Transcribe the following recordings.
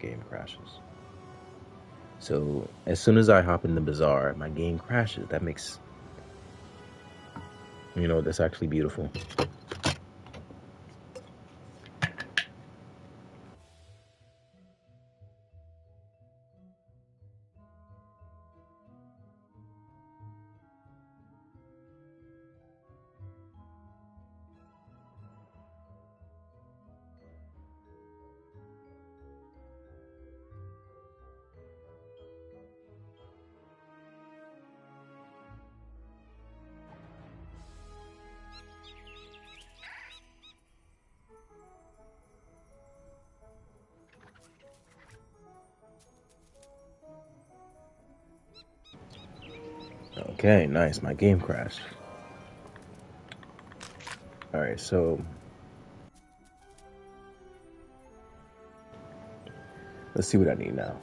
game crashes. So as soon as I hop in the bazaar, my game crashes. That makes, you know, that's actually beautiful. Okay, nice. My game crashed. All right, so let's see what I need now.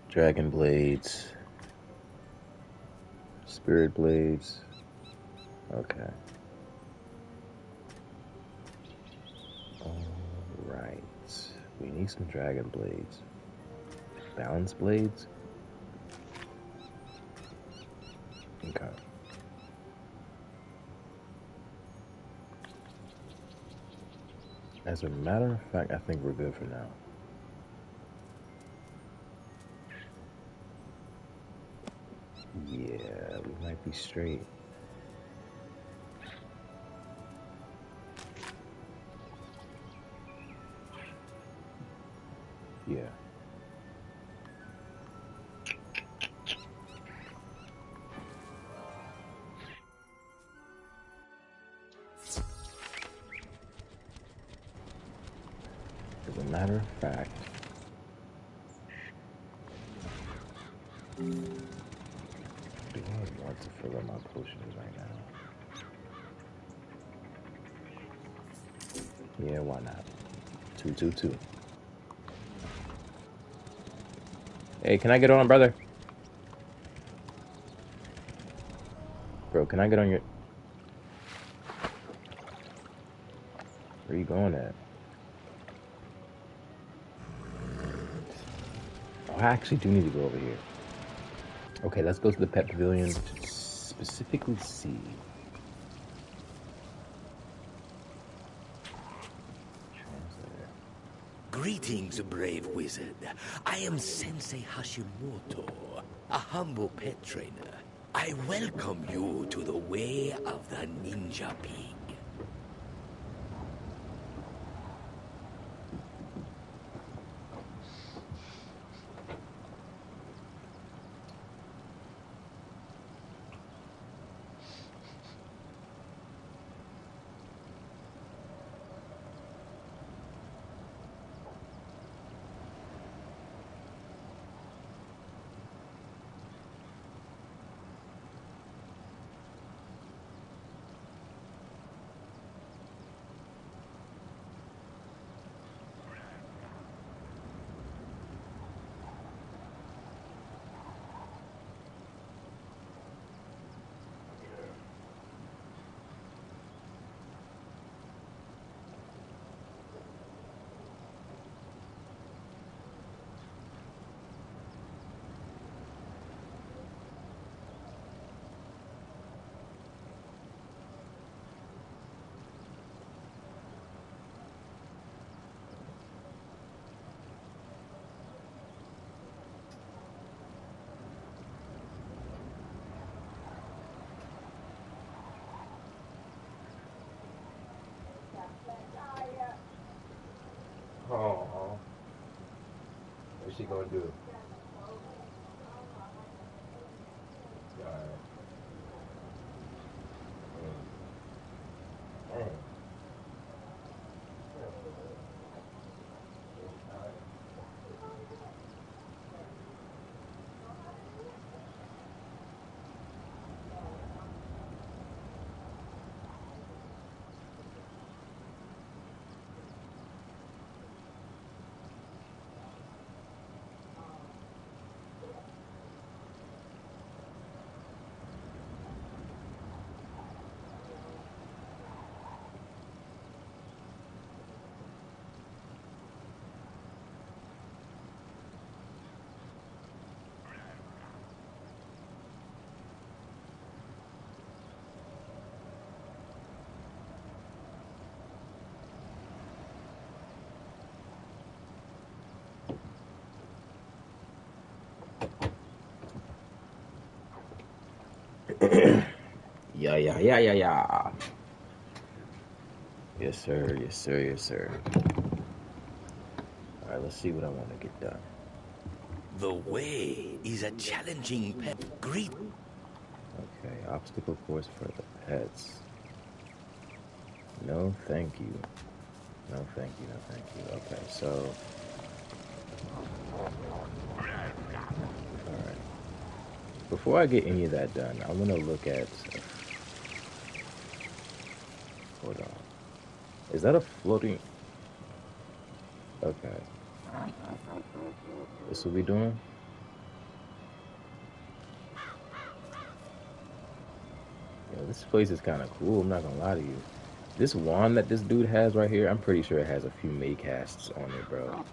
Dragon blades, spirit blades. Okay. All right. We need some dragon blades. Balance blades. Okay. As a matter of fact, I think we're good for now. Yeah, we might be straight. Yeah. As a matter of fact, do I want to fill up my potions right now? Yeah, why not? 222. Hey, can I get on, brother? Bro, can I get on your... Where you going at? Oh, I actually do need to go over here. Okay, let's go to the pet pavilion to specifically see. Greetings, brave wizard. I am Sensei Hashimoto, a humble pet trainer. I welcome you to the way of the ninja pig. Oh, what's she gonna do? Yeah. Yes, sir. Yes, sir. Yes, sir. All right, let's see what I want to get done. The way is a challenging pet. Greet. Okay, obstacle course for the pets. No, thank you. No, thank you. No, thank you. Okay, so. All right. Before I get any of that done, I want to look at. Hold on. Is that a floating? Okay. This what we doing? Yo, this place is kind of cool. I'm not gonna lie to you. This wand that this dude has right here, I'm pretty sure it has a few Maycasts on it, bro.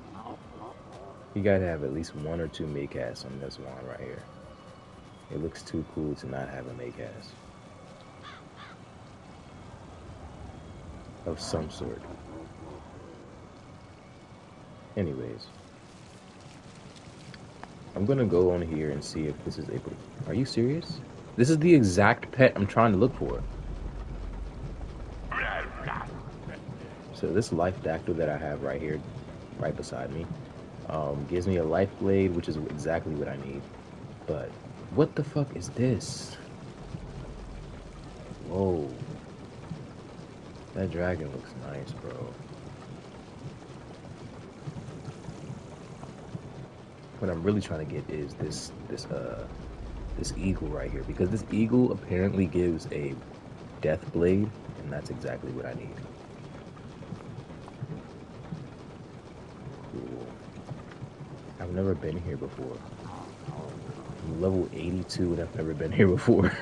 You gotta have at least 1 or 2 Maycasts on this wand right here. It looks too cool to not have a Maycast of some sort. Anyways, I'm gonna go on here and see if this is able to... Are you serious? This is the exact pet I'm trying to look for. So this life dactyl that I have right here, right beside me, gives me a life blade, which is exactly what I need. But what the fuck is this? Whoa. That dragon looks nice, bro. What I'm really trying to get is this eagle right here, because this eagle apparently gives a death blade, and that's exactly what I need. Cool. I've never been here before. I'm level 82 and I've never been here before.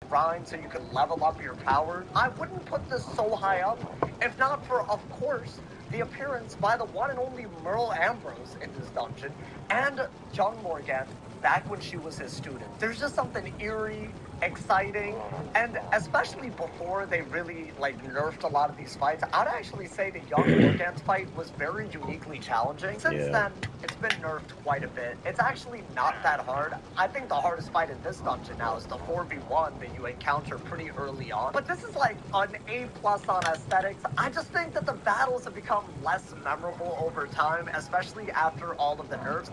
Grind so you can level up your power. I wouldn't put this so high up if not for, of course, the appearance by the one and only Merle Ambrose in this dungeon and young Morgana back when she was his student. There's just something eerie, exciting, and especially before they really nerfed a lot of these fights, I'd actually say the young Morgana's fight was very uniquely challenging. Since then, it's been nerfed quite a bit. It's actually not that hard. I think the hardest fight in this dungeon now is the 4v1 that you encounter pretty early on. But this is like an A+ on aesthetics. I just think that the battles have become less memorable over time, especially after all of the nerfs.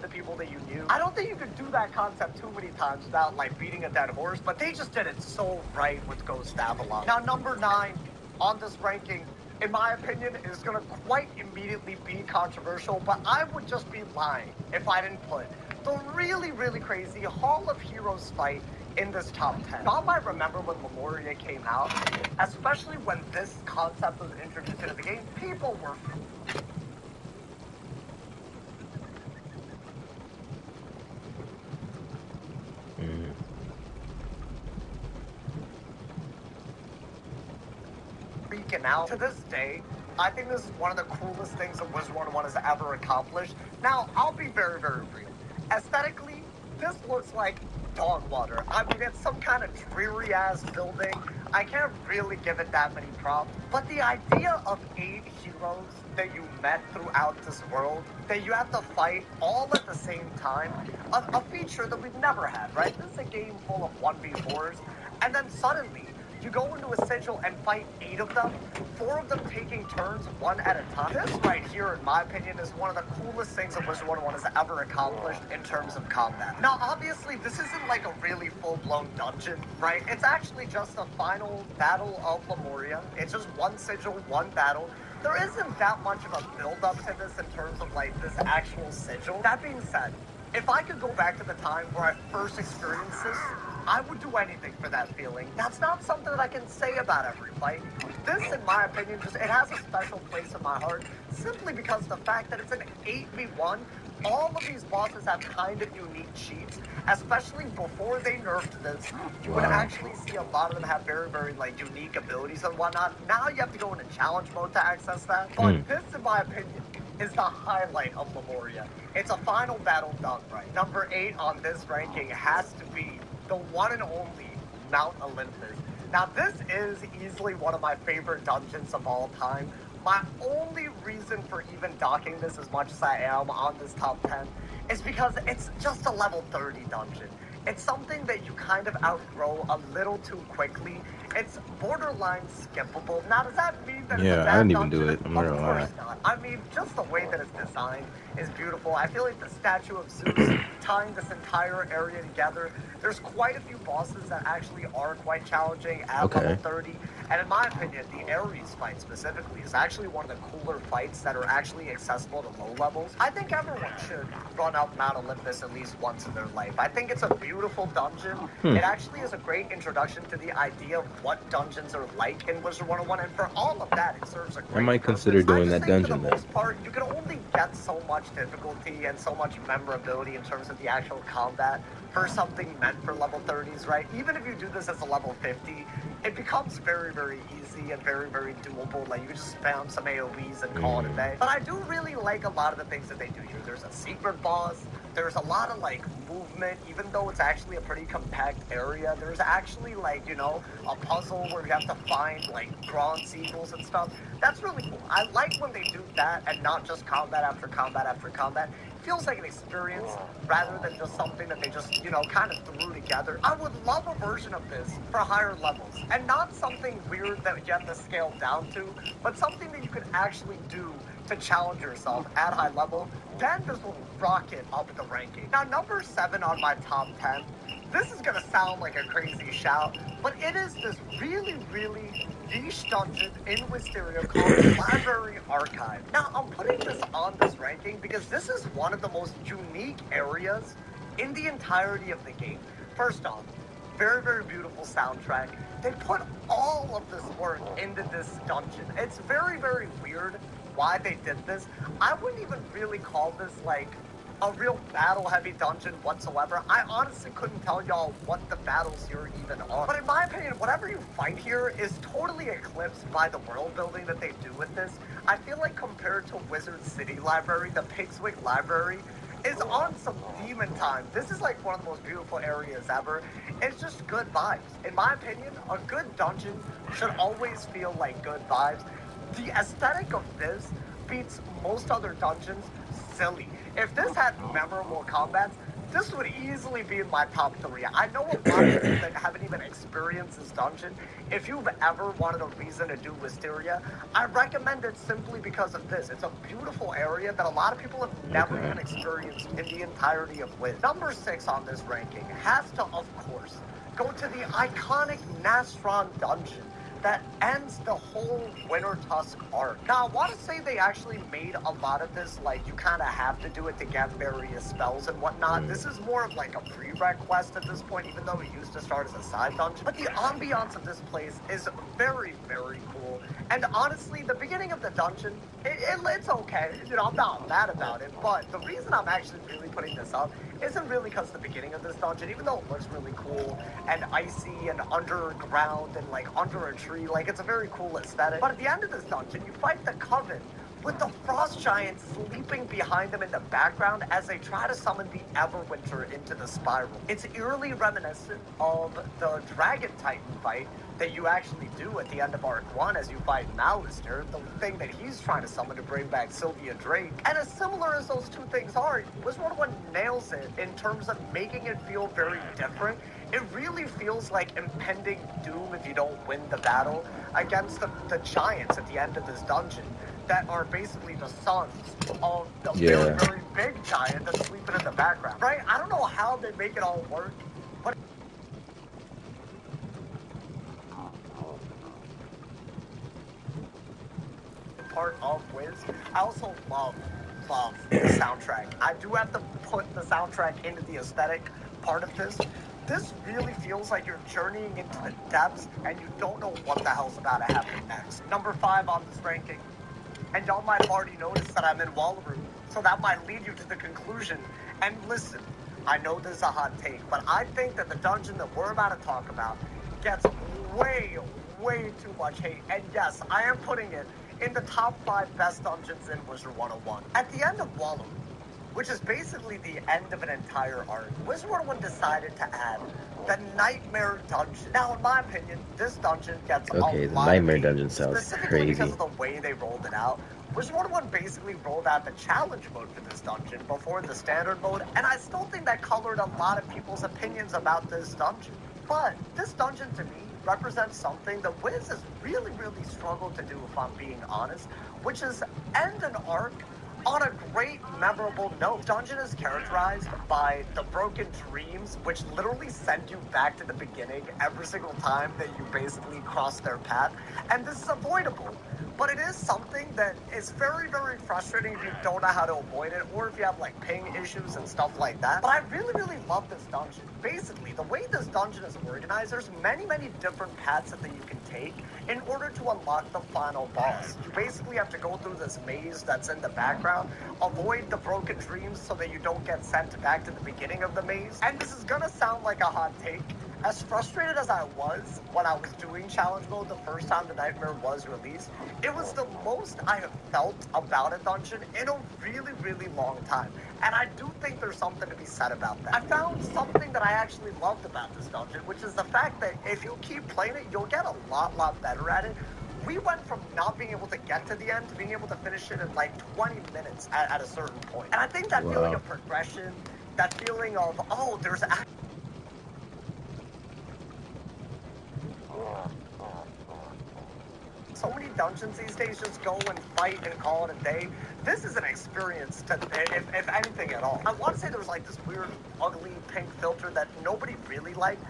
The people that you knew. I don't think you could do that concept too many times without beating a dead horse, but they just did it so right with Ghost Avalon. Now, number 9 on this ranking, in my opinion, is going to quite immediately be controversial, but I would just be lying if I didn't put the really, really crazy Hall of Heroes fight in this top 10. Y'all might remember when Lemuria came out, especially when this concept was introduced into the game, people were freaking out. To this day, I think this is one of the coolest things that Wizard 101 has ever accomplished. Now, I'll be very, very real. Aesthetically, this looks like dog water. I mean, it's some kind of dreary-ass building. I can't really give it that many props. But the idea of 8 heroes that you met throughout this world, that you have to fight all at the same time, a feature that we've never had, right? This is a game full of 1v4s, and then suddenly, you go into a sigil and fight 8 of them, 4 of them taking turns, 1 at a time. This right here, in my opinion, is one of the coolest things that Wizard 101 has ever accomplished in terms of combat. Now, obviously, this isn't like a really full-blown dungeon, right? It's actually just the final battle of Lemuria. It's just 1 sigil, 1 battle. There isn't that much of a build-up to this in terms of this actual sigil. That being said, if I could go back to the time where I first experienced this, I would do anything for that feeling. That's not something that I can say about every fight. This, in my opinion, it has a special place in my heart, simply because the fact that it's an 8v1, all of these bosses have kind of unique cheats, especially before they nerfed this. You would actually see a lot of them have very, very, unique abilities and whatnot. Now you have to go into challenge mode to access that. But this, in my opinion, is the highlight of Lemuria. It's a final battle done right. Number 8 on this ranking has to be the one and only Mount Olympus. Now, this is easily one of my favorite dungeons of all time. My only reason for even docking this as much as I am on this top 10 is because it's just a level 30 dungeon. It's something that you kind of outgrow a little too quickly. It's borderline skippable. Now, does that mean that it's a Yeah, I bad didn't even do dungeon? it. I'm not Of gonna course lie. not. I mean, just the way that it's designed is beautiful. I feel like the statue of Zeus tying this entire area together. There's quite a few bosses that actually are quite challenging at level Okay. 30. And in my opinion, the Ares fight specifically is actually one of the cooler fights that are actually accessible to low levels. I think everyone should run up Mount Olympus at least once in their life. I think it's a beautiful dungeon. It actually is a great introduction to the idea of what dungeons are like in Wizard 101, and for all of that, it serves a I great might purpose. consider I doing just that think for the dungeon then. most part, you can only get so much difficulty and so much memorability in terms of the actual combat for something meant for level 30s, right? Even if you do this as a level 50, it becomes very, very easy and very, very doable. Like, you can just spam some AoEs and call it a day. But I do really like a lot of the things that they do here. There's a secret boss. There's a lot of, like, movement. Even though it's actually a pretty compact area, there's actually, like, you know, a puzzle where you have to find, like, bronze eagles and stuff. That's really cool. I like when they do that and not just combat after combat after combat. It feels like an experience rather than just something that they just, you know, kind of threw together. I would love a version of this for higher levels, and not something weird that you have to scale down to, but something that you could actually do to challenge yourself at high level. Then this will rocket up the ranking. Now, number 7 on my top 10, this is gonna sound like a crazy shout, but it is this really, really niche dungeon in Wisteria called the Library Archive. Now, I'm putting this on this ranking because this is one of the most unique areas in the entirety of the game. First off, very, very beautiful soundtrack. They put all of this work into this dungeon. It's very, very weird why they did this. I wouldn't even really call this like a real battle-heavy dungeon whatsoever. I honestly couldn't tell y'all what the battles here even are. But in my opinion, whatever you fight here is totally eclipsed by the world building that they do with this. I feel like compared to Wizard City Library, the Pigswick Library is on some demon time. This is like one of the most beautiful areas ever. It's just good vibes. In my opinion, a good dungeon should always feel like good vibes. The aesthetic of this beats most other dungeons silly. If this had memorable combats, this would easily be in my top 3. I know a lot of people that haven't even experienced this dungeon. If you've ever wanted a reason to do Wisteria, I recommend it simply because of this. It's a beautiful area that a lot of people have never even experienced in the entirety of Wiz. Number 6 on this ranking has to, of course, go to the iconic Nastron dungeon that ends the whole Winter Tusk arc. Now, I want to say they actually made a lot of this, like, you kind of have to do it to get various spells and whatnot. This is more of like a prereq quest at this point, even though it used to start as a side dungeon. But the ambiance of this place is very, very cool. And honestly, the beginning of the dungeon, it's okay. You know, I'm not mad about it. But the reason I'm actually really putting this up isn't really because the beginning of this dungeon, even though it looks really cool and icy and underground and like under a tree, like it's a very cool aesthetic. But at the end of this dungeon, you fight the Coven with the Frost Giant sleeping behind them in the background as they try to summon the Everwinter into the spiral. It's eerily reminiscent of the Dragon Titan fight that you actually do at the end of Arc 1 as you fight Malister, the thing that he's trying to summon to bring back Sylvia Drake. And as similar as those two things are, Wizard 101 nails it in terms of making it feel very different. It really feels like impending doom if you don't win the battle against the giants at the end of this dungeon that are basically the sons of the very, very big giant that's sleeping in the background, right? I don't know how they make it all work, but part of Wiz. I also love the soundtrack. I do have to put the soundtrack into the aesthetic part of this. This really feels like you're journeying into the depths and you don't know what the hell's about to happen next. Number 5 on this ranking. And y'all might have already noticed that I'm in Wallaroo, so that might lead you to the conclusion. And listen, I know this is a hot take, but I think that the dungeon that we're about to talk about gets way, way too much hate. And yes, I am putting it in the top 5 best dungeons in Wizard 101. At the end of Wallaroo, which is basically the end of an entire arc. Wizard 101 decided to add the Nightmare Dungeon. Now, in my opinion, this dungeon gets Okay, a the lot of Nightmare hate, Dungeon sounds specifically because crazy. of the way they rolled it out. Wizard 101 basically rolled out the challenge mode for this dungeon before the standard mode, and I still think that colored a lot of people's opinions about this dungeon. But this dungeon, to me, represents something that Wiz has really, really struggled to do, if I'm being honest, which is end an arc on a great, memorable note. Dungeon is characterized by the broken dreams, which literally send you back to the beginning every single time that you basically cross their path. And this is avoidable. But it is something that is very, very frustrating if you don't know how to avoid it, or if you have like ping issues and stuff like that. But I really, really love this dungeon. Basically, the way this dungeon is organized, there's many, many different paths that you can take in order to unlock the final boss. You basically have to go through this maze that's in the background, avoid the broken dreams so that you don't get sent back to the beginning of the maze. And this is gonna sound like a hot take. As frustrated as I was when I was doing challenge mode the first time the Nightmare was released, it was the most I have felt about a dungeon in a really, really long time. And I do think there's something to be said about that. I found something that I actually loved about this dungeon, which is the fact that if you keep playing it, you'll get a lot better at it. We went from not being able to get to the end to being able to finish it in like 20 minutes at a certain point. And I think that feeling of progression, that feeling of, oh, there's actually so many dungeons these days just go and fight and call it a day. This is an experience, if anything at all. I want to say there was like this weird, ugly pink filter that nobody really liked.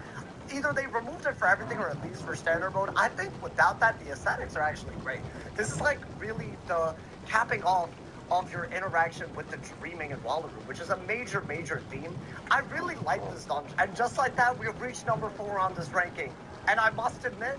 Either they removed it for everything or at least for standard mode. I think without that, the aesthetics are actually great. This is like really the capping off of your interaction with the dreaming and Wallaby, which is a major, major theme. I really like this dungeon. And just like that, we have reached number 4 on this ranking. And I must admit,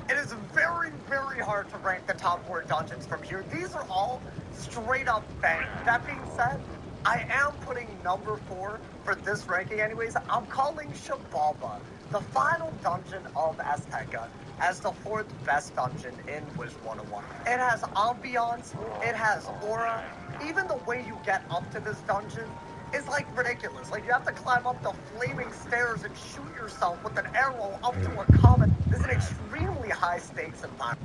it is very, very hard to rank the top 4 dungeons from here. These are all straight up bang. That being said, I am putting number 4 for this ranking anyways. I'm calling Shababa, the final dungeon of AZTECA, as the 4th best dungeon in Wizard 101. It has ambiance, it has aura, even the way you get up to this dungeon is like ridiculous. Like you have to climb up the flaming stairs and shoot yourself with an arrow up to a comet. This is an extremely high stakes environment.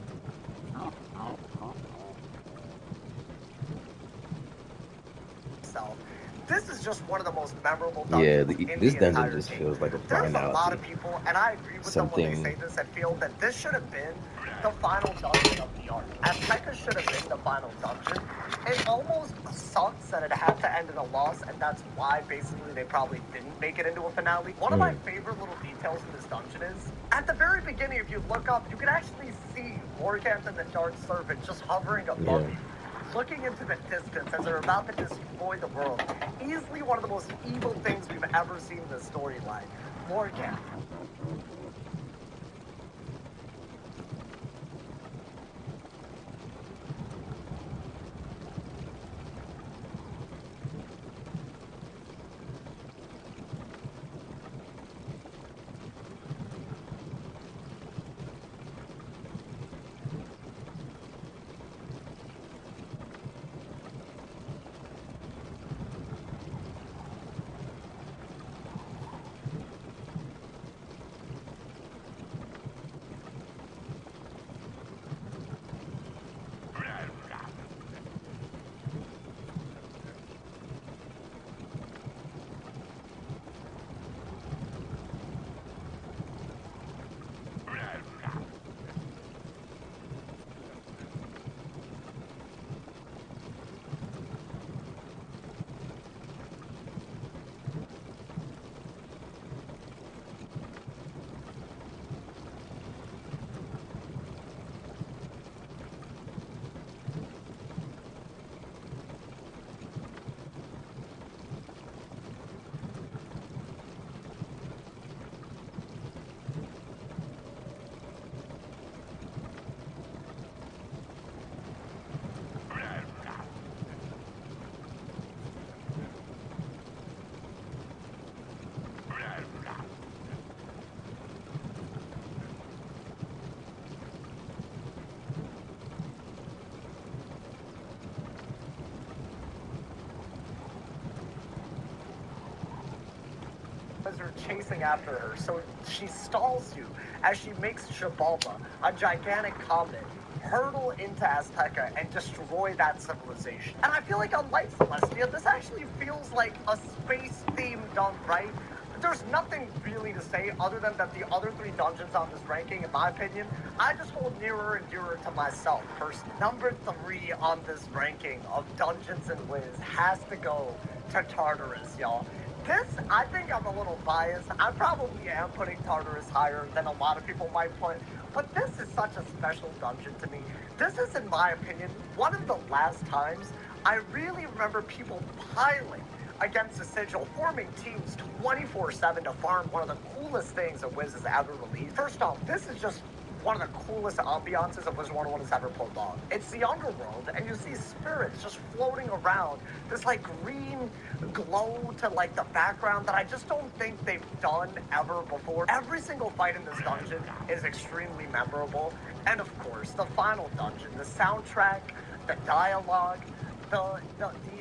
This is just one of the most memorable dungeons in this the dungeon entire just game. feels like a There's a lot finality. of people, and I agree with them when they say this, that feel that this should have been the final dungeon of the arc. AZTECA should have been the final dungeon. It almost sucks that it had to end in a loss, and that's why basically they probably didn't make it into a finale. One of my favorite little details in this dungeon is, at the very beginning, if you look up, you can actually see Morganth and the Dark Servant just hovering above you, looking into the distance as they're about to destroy the world. Easily one of the most evil things we've ever seen in the storyline. Morgan. as you're chasing after her, so she stalls you as she makes Xibalba, a gigantic comet, hurtle into AZTECA and destroy that civilization. And I feel like, unlike Celestia, this actually feels like a space theme done right. There's nothing really to say other than that the other three dungeons on this ranking, in my opinion, I just hold nearer and dearer to myself personally. Number 3 on this ranking of Dungeons and Wiz has to go to Tartarus, y'all. This, I think I'm a little biased. I probably am putting Tartarus higher than a lot of people might put, but this is such a special dungeon to me. This is, in my opinion, one of the last times I really remember people piling against the Sigil, forming teams 24/7 to farm one of the coolest things that Wiz has ever released. First off, this is just one of the coolest ambiances of Wizard 101 has ever pulled off. It's the underworld, and you see spirits just floating around, this like green glow to like the background that I just don't think they've done ever before. Every single fight in this dungeon is extremely memorable, and of course, the final dungeon, the soundtrack, the dialogue, the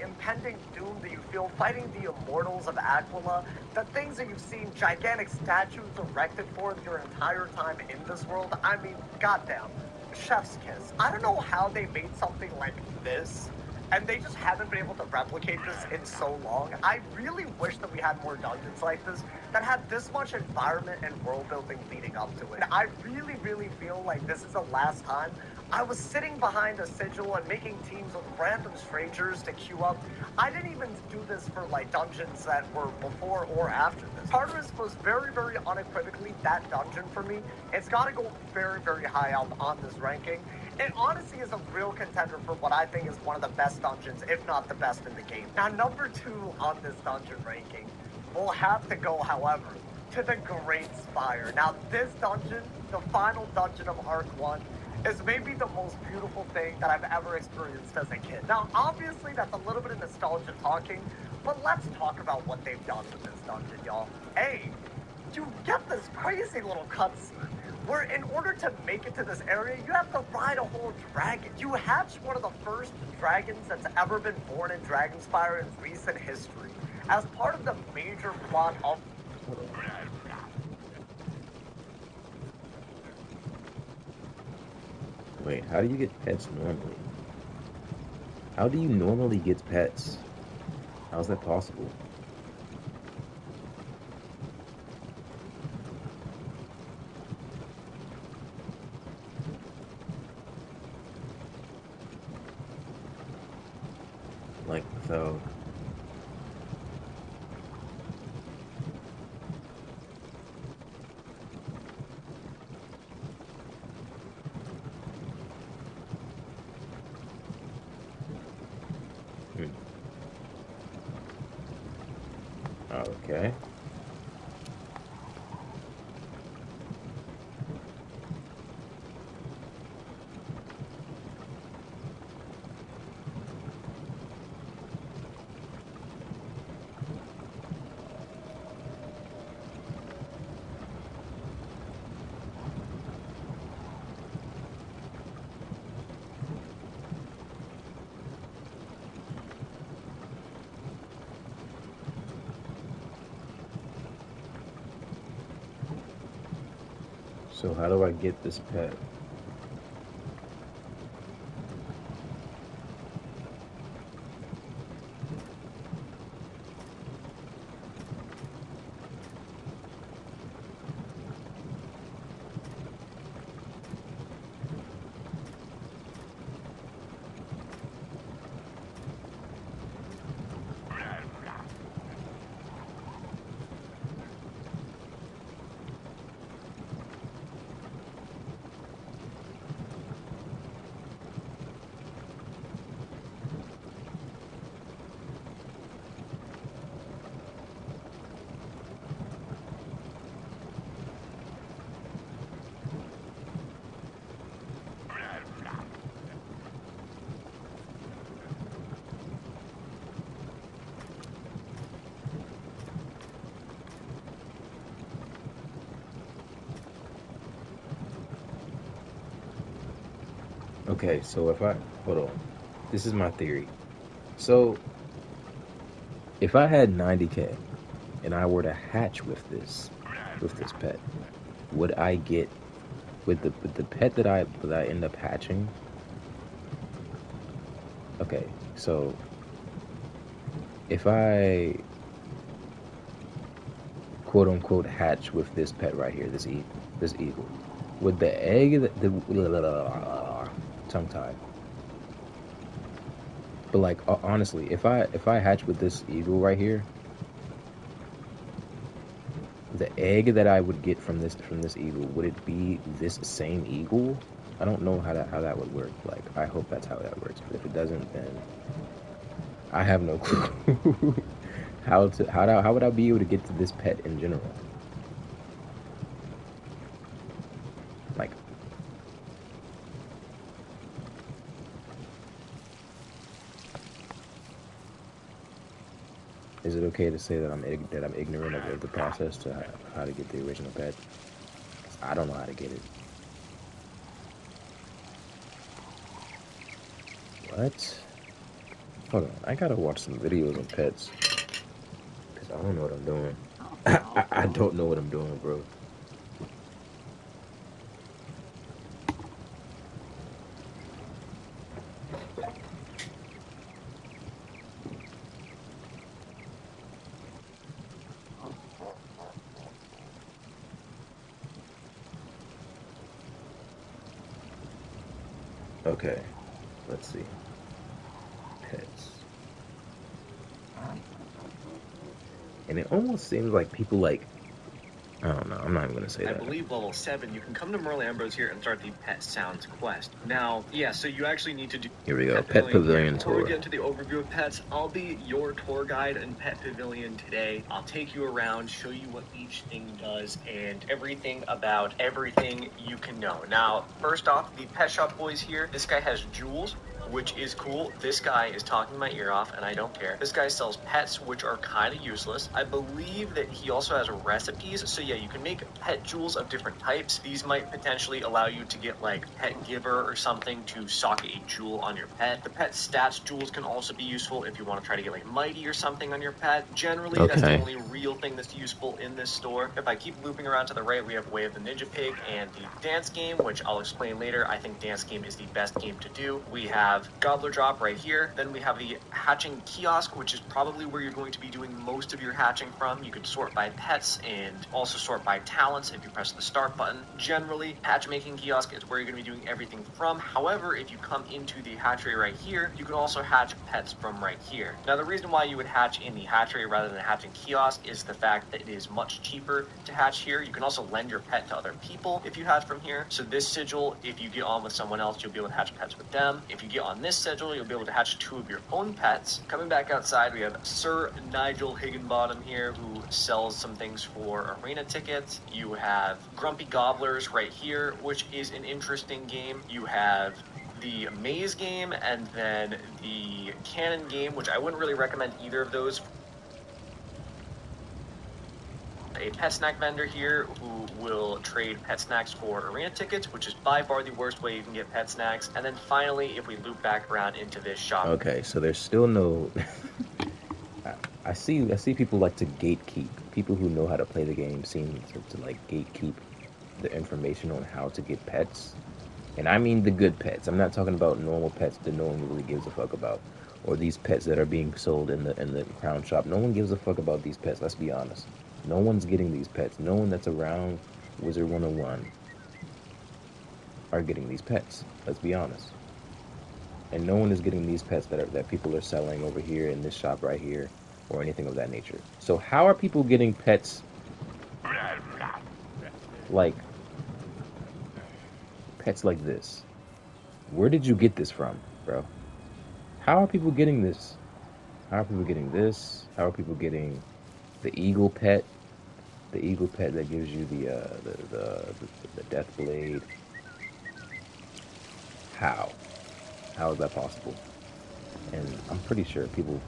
impending doom that you feel fighting the immortals of Aquila, the things that you've seen gigantic statues erected for your entire time in this world. I mean, goddamn, chef's kiss. I don't know how they made something like this, and they just haven't been able to replicate this in so long. I really wish that we had more dungeons like this that had this much environment and world building leading up to it. And I really, really feel like this is the last time I was sitting behind a sigil and making teams with random strangers to queue up. I didn't even do this for like dungeons that were before or after this. Tartarus was very, very unequivocally that dungeon for me. It's got to go very, very high up on this ranking. It honestly is a real contender for what I think is one of the best dungeons, if not the best in the game. Now, number 2 on this dungeon ranking will have to go, however, to the Great Spire. Now, this dungeon, the final dungeon of Arc 1, is maybe the most beautiful thing that I've ever experienced as a kid. Now, obviously, that's a little bit of nostalgia talking, but let's talk about what they've done with this dungeon, y'all. A, you get this crazy little cutscene where in order to make it to this area, you have to ride a whole dragon. You hatch one of the first dragons that's ever been born in Dragonspire in recent history as part of the major plot of... Wait, how do you get pets normally? How do you normally get pets? How's that possible? Like, so... Okay. So how do I get this pet? Okay, so if I... Hold on. This is my theory. So, if I had 90K and I were to hatch with this pet, would I get with the pet that I end up hatching? Okay, so if I quote unquote hatch with this pet right here, this eagle, would the egg that the tongue tied? But like honestly, if I hatch with this eagle right here, the egg that I would get from this eagle, would it be this same eagle? I don't know how that would work. Like I hope that's how that works. But if it doesn't, then I have no clue how would I be able to get to this pet in general? Like, is it okay to say that I'm ignorant of the process to how to get the original pet? 'Cause I don't know how to get it. What? Hold on, I gotta watch some videos on pets because I don't know what I'm doing. I don't know what I'm doing, bro. Okay, let's see. Pets. And it almost seems like people like, I don't know, I'm not even gonna say I that. believe level 7, you can come to Merle Ambrose here and start the Pet Sounds quest. Now, yeah, so you actually need to do Here we go, Pet Pavilion Before we tour. get into the overview of pets, I'll be your tour guide in Pet Pavilion today. I'll take you around, show you what each thing does, and everything about everything you can know. Now, first off, the Pet Shop Boys here, this guy has jewels, which is cool. This guy is talking my ear off, and I don't care. This guy sells pets, which are kind of useless. I believe that he also has recipes, so yeah, you can make pet jewels of different types. These might potentially allow you to get like Pet Giver or something to socket a jewel on your pet. The pet stats jewels can also be useful if you want to try to get like Mighty or something on your pet. Generally, that's the only real thing that's useful in this store. If I keep looping around to the right, we have Way of the Ninja Pig and the Dance Game, which I'll explain later. I think Dance Game is the best game to do. We have Gobbler Drop right here. Then we have the Hatching Kiosk, which is probably where you're going to be doing most of your hatching from. You can sort by pets and also sort by talents if you press the start button. Generally, Hatchmaking Kiosk is where you're going to be doing everything from. However, if you come into the hatchery right here, you can also hatch pets from right here. Now, the reason why you would hatch in the hatchery rather than hatching kiosk is the fact that it is much cheaper to hatch here. You can also lend your pet to other people if you hatch from here. So this sigil, if you get on with someone else, you'll be able to hatch pets with them. If you get on this sigil, you'll be able to hatch 2 of your own pets. Coming back outside, we have Sir Nigel Higginbottom here, who sells some things for arena tickets. You have Grumpy Gobblers right here, which is an interesting game. You have the maze game and then the cannon game, which I wouldn't really recommend either of those. A pet snack vendor here who will trade pet snacks for arena tickets, which is by far the worst way you can get pet snacks. And then finally, if we loop back around into this shop. Okay, so there's still no I see people like to gatekeep. People who know how to play the game seem to like gatekeep the information on how to get pets. And I mean the good pets. I'm not talking about normal pets that no one really gives a fuck about. Or these pets that are being sold in the crown shop. No one gives a fuck about these pets, let's be honest. No one's getting these pets. No one that's around Wizard 101 are getting these pets. Let's be honest. And no one is getting these pets that people are selling over here in this shop right here or anything of that nature. So how are people getting pets like this? Where did you get this from, bro? How are people getting this? How are people getting this? How are people getting the eagle pet? The eagle pet that gives you the death blade. How? How is that possible? And I'm pretty sure people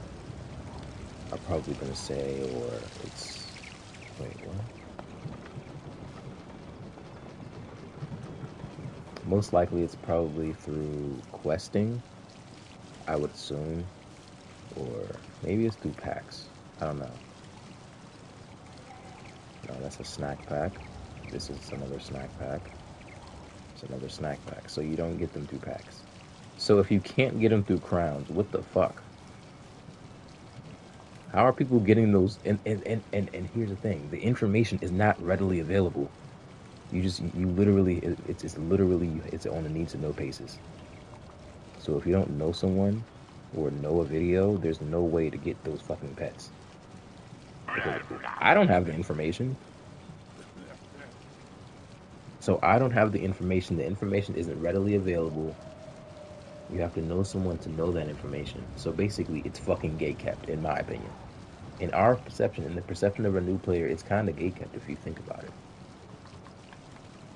are probably gonna say, or it's wait, what? Most likely it's probably through questing, I would assume, or maybe it's through packs. I don't know. No, that's a snack pack. This is another snack pack. It's another snack pack. So you don't get them through packs. So if you can't get them through crowns, what the fuck? How are people getting those? And here's the thing: the information is not readily available. You literally it's literally it's on a need to know basis. So if you don't know someone or know a video, there's no way to get those fucking pets. Because I don't have the information. So I don't have the information. The information isn't readily available. You have to know someone to know that information. So basically, it's fucking gatekept, in my opinion. In our perception, in the perception of a new player, it's kind of gatekept if you think about it.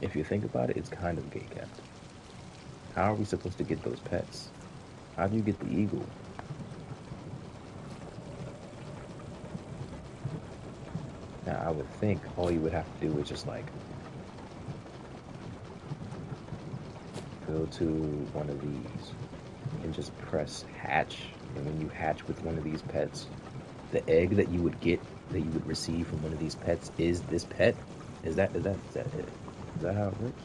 If you think about it, it's kind of gatekept. How are we supposed to get those pets? How do you get the eagle? Now, I would think all you would have to do is just like go to one of these and just press hatch. And when you hatch with one of these pets, the egg that you would get, that you would receive from one of these pets, is this pet. Is that it? Is that how it works?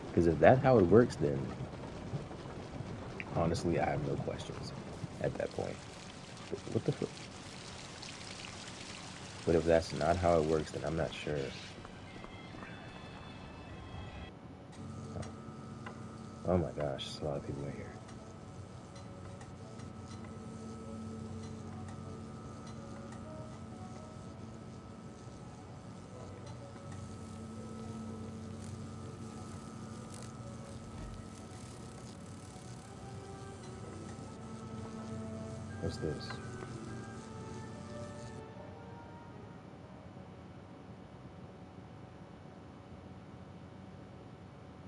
Because if that's how it works, then honestly, I have no questions at that point. But what the fuck? But if that's not how it works, then I'm not sure. Oh my gosh, there's a lot of people in here. What's this?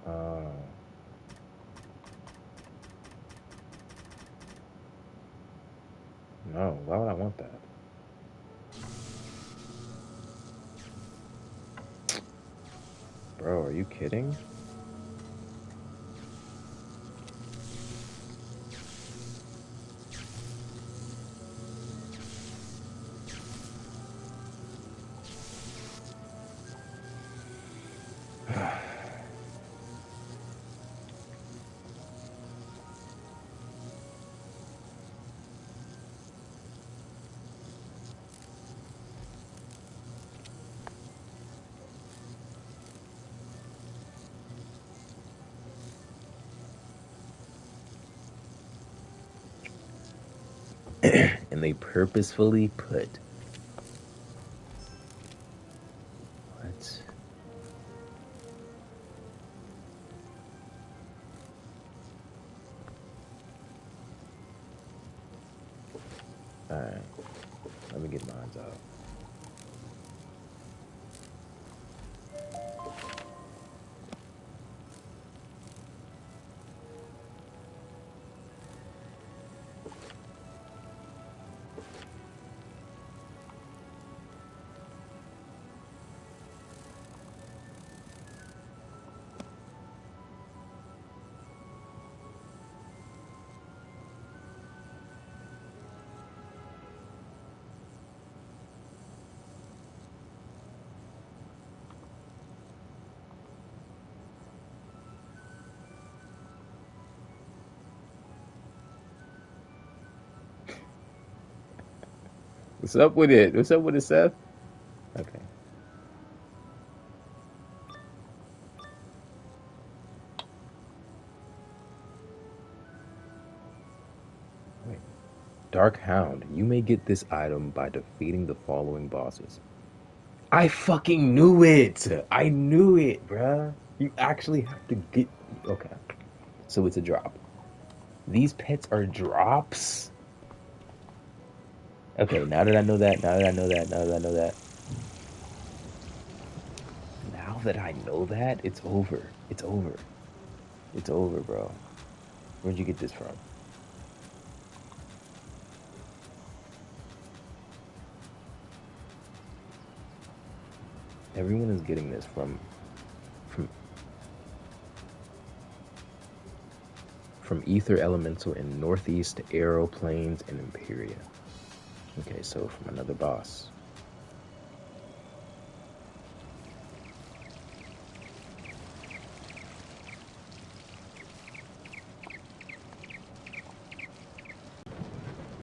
Oh. No, why would I want that? Bro, are you kidding? And they purposefully put what? Alright, let me get mine out. What's up with it? What's up with it, Seth? Okay. Wait. Dark Hound. You may get this item by defeating the following bosses. I fucking knew it! I knew it, bruh. You actually have to get... Okay. So it's a drop. These pets are drops? Okay, now that I know that, now that I know that, now that I know that. Now that I know that, it's over. It's over. It's over, bro. Where'd you get this from? Everyone is getting this from Ether Elemental in Northeast, Aero Plains, and Imperia. Okay, so from another boss.